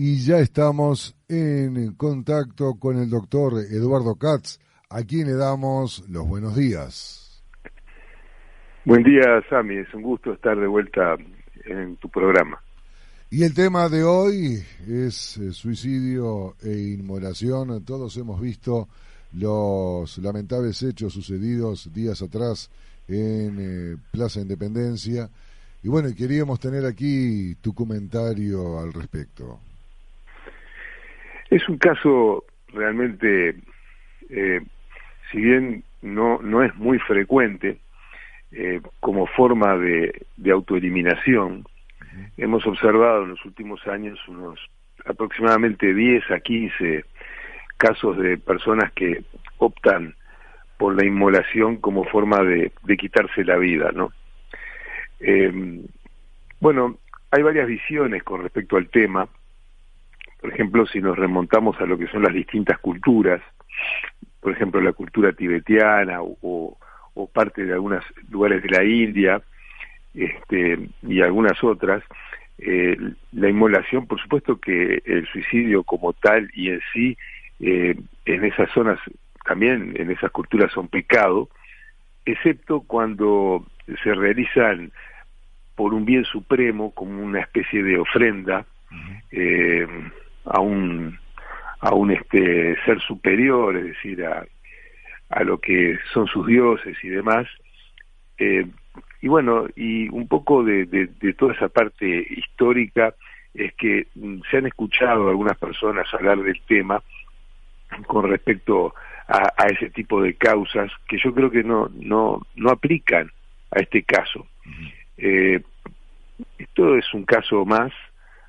Y ya estamos en contacto con el doctor Eduardo Katz, a quien le damos los buenos días. Buen día, Sami, es un gusto estar de vuelta en tu programa. Y el tema de hoy es suicidio e inmolación. Todos hemos visto los lamentables hechos sucedidos días atrás en Plaza Independencia. Y bueno, queríamos tener aquí tu comentario al respecto. Es un caso realmente, si bien no es muy frecuente, como forma de autoeliminación, hemos observado en los últimos años unos aproximadamente 10 a 15 casos de personas que optan por la inmolación como forma de quitarse la vida, ¿no? Bueno, hay varias visiones con respecto al tema. Por ejemplo, si nos remontamos a lo que son las distintas culturas, por ejemplo, la cultura tibetiana o parte de algunos lugares de la India, y algunas otras, la inmolación, por supuesto que el suicidio como tal y en sí, en esas zonas, también en esas culturas son pecado, excepto cuando se realizan por un bien supremo, como una especie de ofrenda a un ser superior, es decir, a lo que son sus dioses y demás. Y bueno, y un poco de toda esa parte histórica es que se han escuchado algunas personas hablar del tema con respecto a ese tipo de causas que yo creo que no aplican a este caso. Esto es un caso más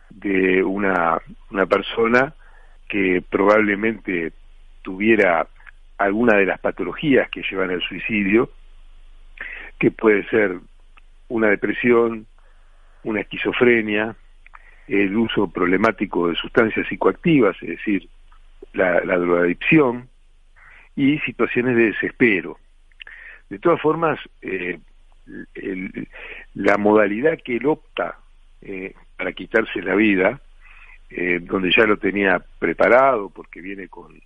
de una persona que probablemente tuviera alguna de las patologías que llevan al suicidio, que puede ser una depresión, una esquizofrenia, el uso problemático de sustancias psicoactivas, es decir, la drogadicción, y situaciones de desespero. De todas formas, la modalidad que él opta para quitarse la vida, donde ya lo tenía preparado porque viene con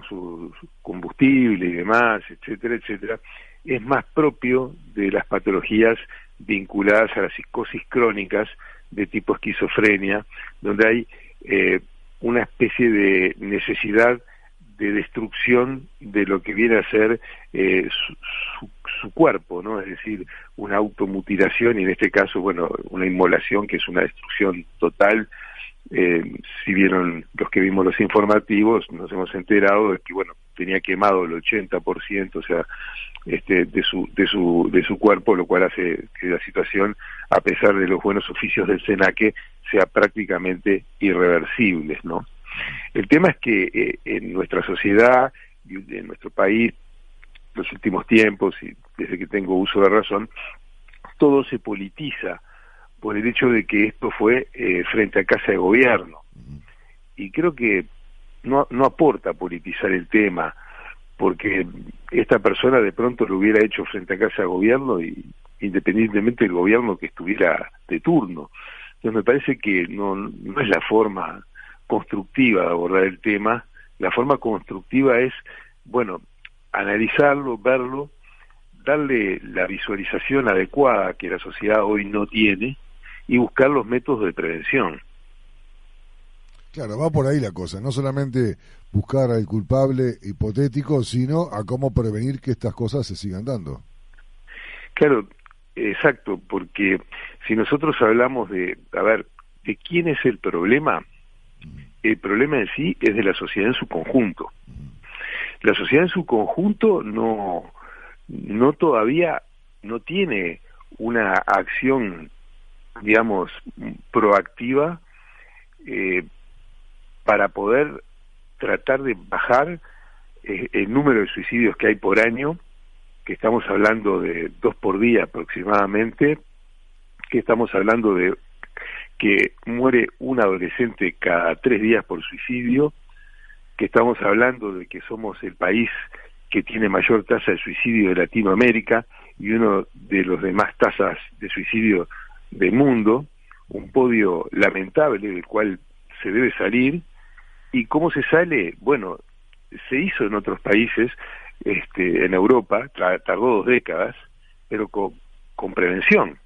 su combustible y demás, etcétera, etcétera, es más propio de las patologías vinculadas a las psicosis crónicas de tipo esquizofrenia, donde hay una especie de necesidad de destrucción de lo que viene a ser su cuerpo, ¿no? Es decir, una automutilación y en este caso, bueno, una inmolación que es una destrucción total. Si vieron los que vimos los informativos, nos hemos enterado de que, bueno, tenía quemado el 80%, o sea, de su cuerpo, lo cual hace que la situación, a pesar de los buenos oficios del SENACE, sea prácticamente irreversible, ¿no? El tema es que en nuestra sociedad y en nuestro país, los últimos tiempos, y desde que tengo uso de razón, todo se politiza por el hecho de que esto fue frente a Casa de Gobierno. Y creo que no aporta politizar el tema, porque esta persona de pronto lo hubiera hecho frente a Casa de Gobierno, y independientemente del gobierno que estuviera de turno. Entonces me parece que no es la forma constructiva de abordar el tema. La forma constructiva es, bueno, analizarlo, verlo, darle la visualización adecuada que la sociedad hoy no tiene y buscar los métodos de prevención. Claro, va por ahí la cosa, no solamente buscar al culpable hipotético, sino a cómo prevenir que estas cosas se sigan dando. Claro, exacto, porque si nosotros hablamos de quién es el problema en sí es de la sociedad en su conjunto. La sociedad en su conjunto no todavía no tiene una acción, digamos, proactiva para poder tratar de bajar el número de suicidios que hay por año, que estamos hablando de 2 por día aproximadamente, que estamos hablando de que muere un adolescente cada 3 días por suicidio, que estamos hablando de que somos el país que tiene mayor tasa de suicidio de Latinoamérica y uno de los demás tasas de suicidio del mundo, un podio lamentable del cual se debe salir. ¿Y cómo se sale? Bueno, se hizo en otros países, en Europa, tardó 2 décadas, pero con prevención.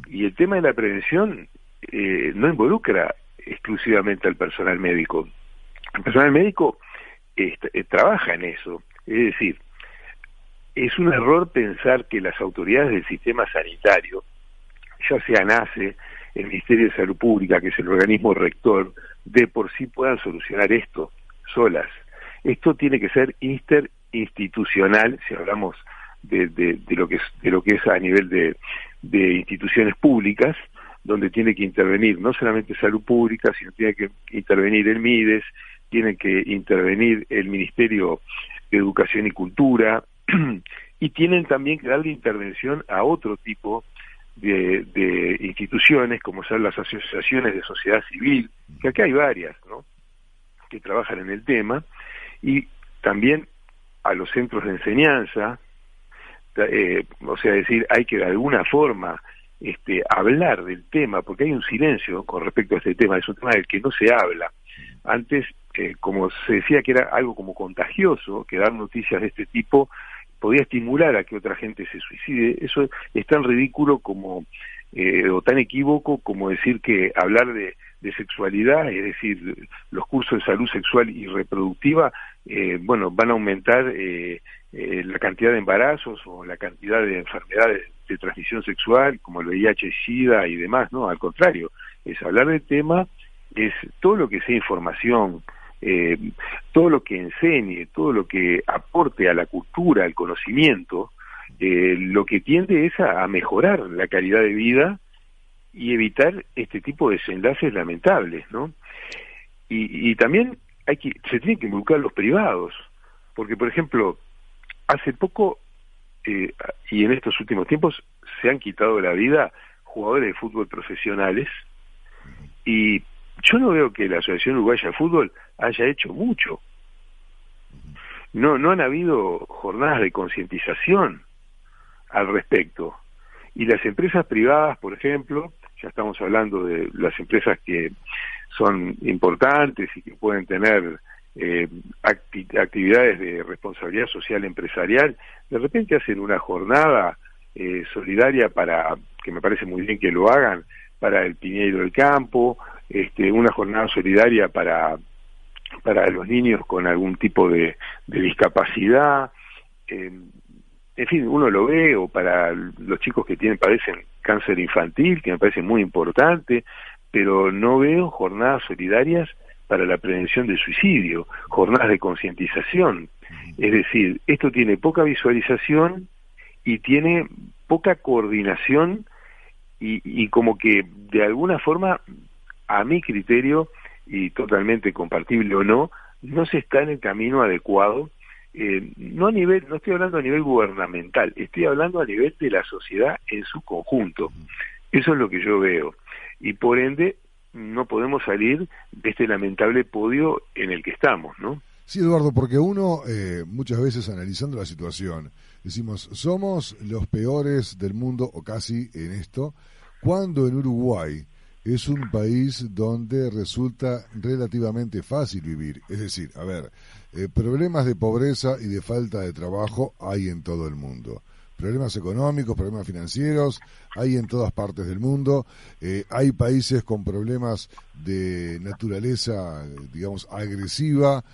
Y el tema de la prevención no involucra exclusivamente al personal médico. El personal médico trabaja en eso. Es decir, es un error pensar que las autoridades del sistema sanitario, ya sea NACE, el Ministerio de Salud Pública, que es el organismo rector, de por sí puedan solucionar esto solas. Esto tiene que ser interinstitucional, si hablamos de lo que es a nivel de instituciones públicas, donde tiene que intervenir no solamente Salud Pública, sino tiene que intervenir el MIDES, tiene que intervenir el Ministerio de Educación y Cultura, y tienen también que darle intervención a otro tipo de instituciones, como son las asociaciones de sociedad civil, que acá hay varias, ¿no?, que trabajan en el tema, y también a los centros de enseñanza, o sea, decir, hay que de alguna forma hablar del tema, porque hay un silencio con respecto a este tema, es un tema del que no se habla. Antes, como se decía que era algo como contagioso, que dar noticias de este tipo podía estimular a que otra gente se suicide, eso es tan ridículo como, o tan equívoco como decir que hablar de sexualidad, es decir, los cursos de salud sexual y reproductiva, van a aumentar la cantidad de embarazos o la cantidad de enfermedades de transmisión sexual, como el VIH, SIDA y demás, ¿no? Al contrario, es hablar del tema, es todo lo que sea información, todo lo que enseñe, todo lo que aporte a la cultura, al conocimiento, lo que tiende es a mejorar la calidad de vida y evitar este tipo de desenlaces lamentables, ¿no? Y también se tienen que involucrar los privados, porque, por ejemplo, hace poco, y en estos últimos tiempos, se han quitado la vida jugadores de fútbol profesionales, y yo no veo que la Asociación Uruguaya de Fútbol haya hecho mucho. No han habido jornadas de concientización al respecto. Y las empresas privadas, por ejemplo, ya estamos hablando de las empresas que son importantes y que pueden tener actividades de responsabilidad social empresarial, de repente hacen una jornada solidaria que me parece muy bien que lo hagan, para el Piñeiro del Campo, una jornada solidaria para los niños con algún tipo de discapacidad, en fin, uno lo ve, o para los chicos que padecen cáncer infantil, que me parece muy importante, pero no veo jornadas solidarias para la prevención del suicidio, jornadas de concientización. Es decir, esto tiene poca visualización y tiene poca coordinación, y como que de alguna forma, a mi criterio, y totalmente compartible o no se está en el camino adecuado. No estoy hablando a nivel gubernamental, estoy hablando a nivel de la sociedad en su conjunto. Eso es lo que yo veo, y por ende no podemos salir de este lamentable podio en el que estamos, ¿no? Sí, Eduardo, porque uno muchas veces, analizando la situación, decimos, somos los peores del mundo, o casi, en esto, cuando en Uruguay es un país donde resulta relativamente fácil vivir. Es decir, a ver, problemas de pobreza y de falta de trabajo hay en todo el mundo. Problemas económicos, problemas financieros, hay en todas partes del mundo. Hay países con problemas de naturaleza, digamos, agresiva,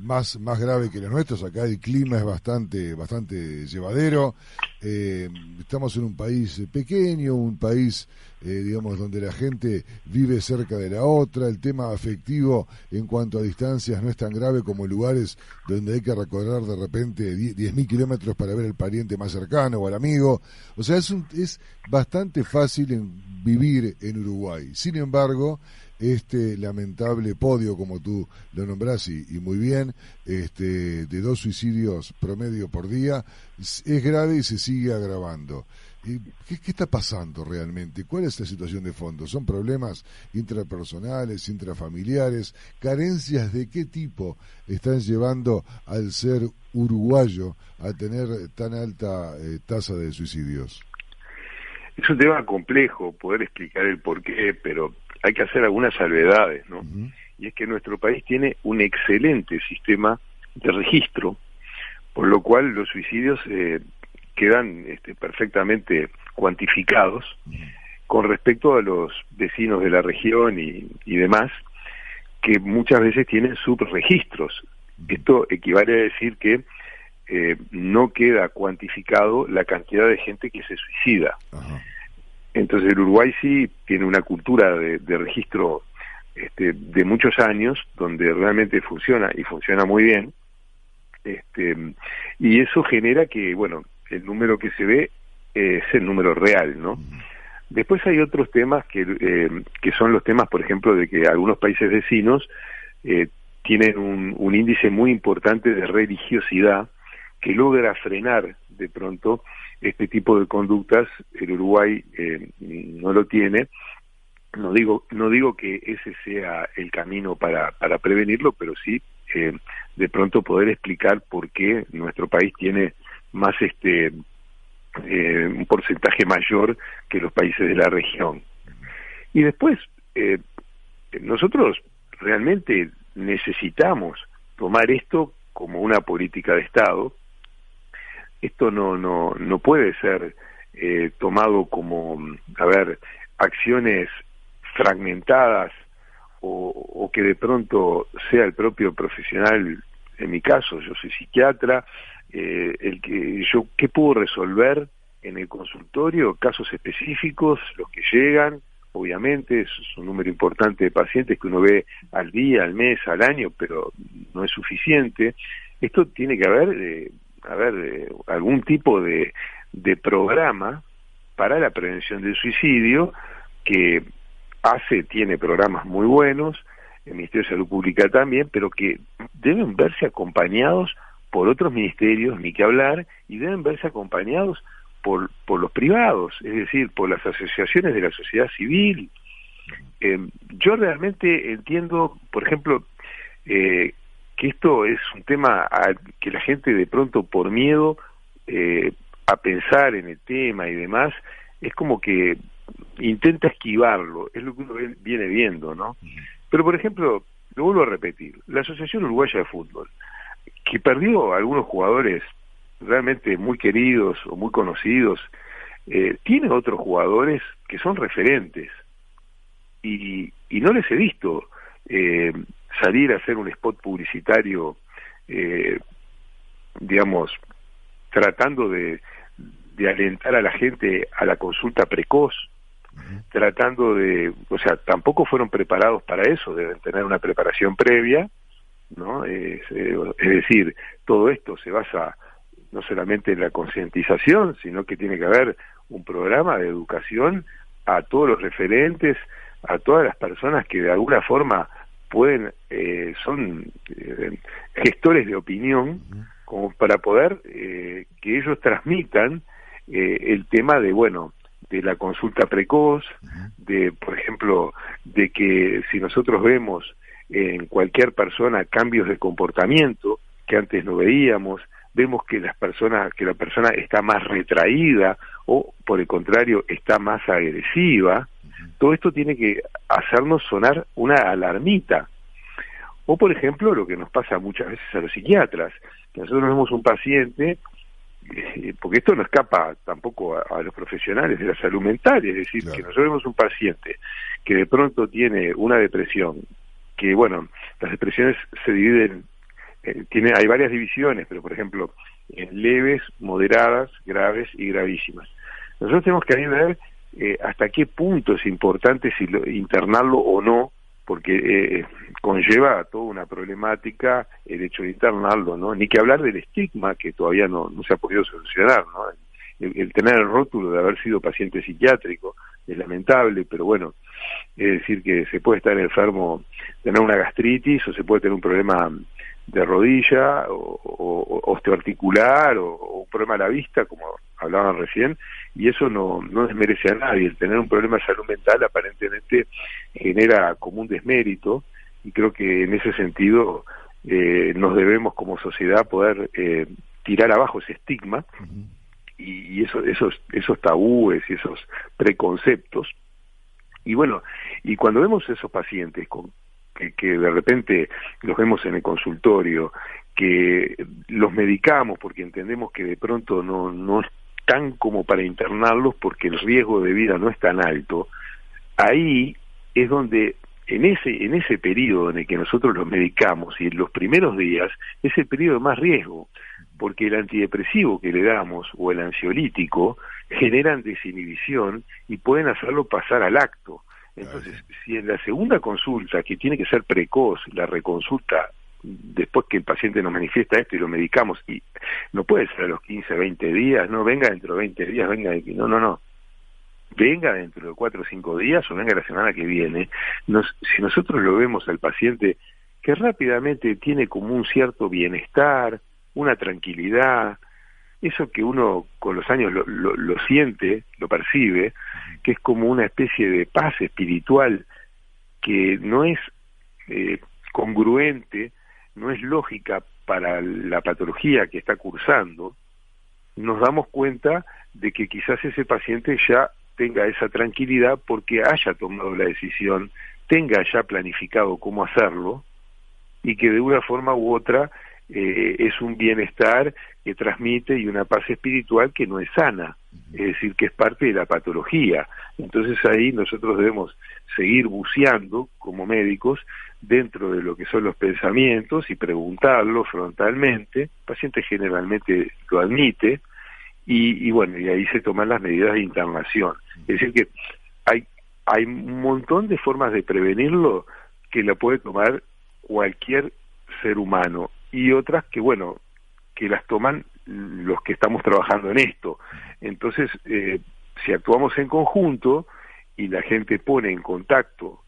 más grave que los nuestros. Acá el clima es bastante llevadero. Estamos en un país pequeño, un país, digamos, donde la gente vive cerca de la otra. El tema afectivo en cuanto a distancias no es tan grave como lugares donde hay que recorrer de repente 10.000 kilómetros para ver al pariente más cercano o al amigo. O sea, es bastante fácil vivir en Uruguay. Sin embargo, este lamentable podio, como tú lo nombrás y muy bien, de 2 suicidios promedio por día, es grave y se sigue agravando. ¿Qué está pasando realmente? ¿Cuál es la situación de fondo? ¿Son problemas intrapersonales, intrafamiliares? ¿Carencias de qué tipo están llevando al ser uruguayo a tener tan alta tasa de suicidios? Es un tema complejo poder explicar el porqué, pero hay que hacer algunas salvedades, ¿no? Y es que nuestro país tiene un excelente sistema de registro, por lo cual los suicidios quedan perfectamente cuantificados con respecto a los vecinos de la región y demás, que muchas veces tienen subregistros. Esto equivale a decir que no queda cuantificado la cantidad de gente que se suicida. Entonces el Uruguay sí tiene una cultura de registro de muchos años, donde realmente funciona, y funciona muy bien, y eso genera que, bueno, el número que se ve es el número real, ¿no? Después hay otros temas que son los temas, por ejemplo, de que algunos países vecinos tienen un índice muy importante de religiosidad que logra frenar de pronto este tipo de conductas. El Uruguay no lo tiene. No digo que ese sea el camino para prevenirlo, pero sí de pronto poder explicar por qué nuestro país tiene más un porcentaje mayor que los países de la región. Y después nosotros realmente necesitamos tomar esto como una política de Estado. Esto no puede ser tomado como, acciones fragmentadas o que de pronto sea el propio profesional. En mi caso, yo soy psiquiatra, ¿qué puedo resolver en el consultorio? Casos específicos, los que llegan, obviamente, es un número importante de pacientes que uno ve al día, al mes, al año, pero no es suficiente. Esto tiene que haber algún tipo de programa para la prevención del suicidio, que tiene programas muy buenos, el Ministerio de Salud Pública también, pero que deben verse acompañados por otros ministerios, ni que hablar, y deben verse acompañados por los privados, es decir, por las asociaciones de la sociedad civil. Yo realmente entiendo, por ejemplo, que esto es un tema que la gente de pronto, por miedo a pensar en el tema y demás, es como que intenta esquivarlo, es lo que uno viene viendo, ¿no? Pero, por ejemplo, lo vuelvo a repetir, la Asociación Uruguaya de Fútbol, que perdió a algunos jugadores realmente muy queridos o muy conocidos, tiene otros jugadores que son referentes, y no les he visto salir a hacer un spot publicitario, tratando de alentar a la gente a la consulta precoz, tratando tampoco fueron preparados para eso, deben tener una preparación previa, ¿no? Es decir, todo esto se basa no solamente en la concientización, sino que tiene que haber un programa de educación a todos los referentes, a todas las personas que de alguna forma son gestores de opinión, como para poder que ellos transmitan el tema de la consulta precoz, por ejemplo, de que si nosotros vemos en cualquier persona cambios de comportamiento que antes no veíamos, vemos que la persona está más retraída o, por el contrario, está más agresiva. Todo esto tiene que hacernos sonar una alarmita. O, por ejemplo, lo que nos pasa muchas veces a los psiquiatras, que nosotros vemos un paciente, porque esto no escapa tampoco a los profesionales de la salud mental, es decir, que nosotros vemos un paciente que de pronto tiene una depresión, que las depresiones se dividen, hay varias divisiones, pero por ejemplo, en leves, moderadas, graves y gravísimas. Nosotros tenemos que ver hasta qué punto es importante internarlo o no, porque conlleva toda una problemática el hecho de internarlo, ¿no? Ni que hablar del estigma, que todavía no se ha podido solucionar, ¿no? El tener el rótulo de haber sido paciente psiquiátrico es lamentable, pero es decir que se puede estar enfermo, tener una gastritis, o se puede tener un problema de rodilla, o osteoarticular, o un problema a la vista, como hablaban recién, y eso no desmerece a nadie. El tener un problema de salud mental aparentemente genera como un desmérito, y creo que en ese sentido nos debemos como sociedad poder tirar abajo ese estigma y esos tabúes y esos preconceptos, Y bueno, y cuando vemos esos pacientes que de repente los vemos en el consultorio, que los medicamos porque entendemos que de pronto no están como para internarlos porque el riesgo de vida no es tan alto, ahí es donde en ese periodo en el que nosotros los medicamos y en los primeros días es el periodo de más riesgo, porque el antidepresivo que le damos o el ansiolítico generan desinhibición y pueden hacerlo pasar al acto. Entonces, si en la segunda consulta, que tiene que ser precoz, la reconsulta, después que el paciente nos manifiesta esto y lo medicamos, y no puede ser a los 15, 20 días, no, venga dentro de 20 días, venga de aquí, no. Venga dentro de 4 o 5 días o venga la semana que viene. Si nosotros lo vemos al paciente que rápidamente tiene como un cierto bienestar, una tranquilidad, eso que uno con los años lo siente, lo percibe, que es como una especie de paz espiritual que no es congruente, no es lógica para la patología que está cursando, nos damos cuenta de que quizás ese paciente ya tenga esa tranquilidad porque haya tomado la decisión, tenga ya planificado cómo hacerlo y que de una forma u otra es un bienestar que transmite y una paz espiritual que no es sana, es decir, que es parte de la patología. Entonces ahí nosotros debemos seguir buceando como médicos dentro de lo que son los pensamientos y preguntarlo frontalmente. El paciente generalmente lo admite y bueno, y ahí se toman las medidas de internación. Es decir que hay un montón de formas de prevenirlo que la puede tomar cualquier ser humano y otras que, bueno, que las toman los que estamos trabajando en esto. Entonces, si actuamos en conjunto y la gente pone en contacto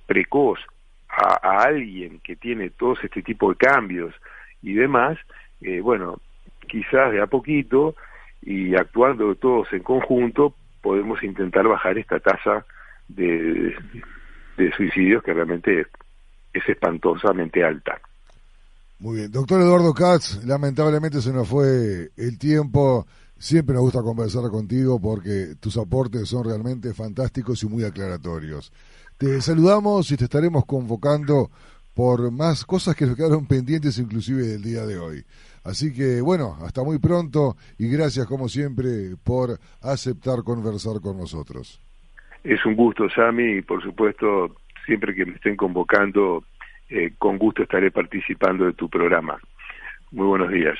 precoz a alguien que tiene todos este tipo de cambios y demás, bueno, quizás de a poquito y actuando todos en conjunto podemos intentar bajar esta tasa de suicidios que realmente es espantosamente alta. Muy bien. Doctor Eduardo Katz, lamentablemente se nos fue el tiempo. Siempre nos gusta conversar contigo porque tus aportes son realmente fantásticos y muy aclaratorios. Te saludamos y te estaremos convocando por más cosas que nos quedaron pendientes inclusive del día de hoy. Así que, bueno, hasta muy pronto y gracias como siempre por aceptar conversar con nosotros. Es un gusto, Sami, y por supuesto, siempre que me estén convocando, con gusto estaré participando de tu programa. Muy buenos días.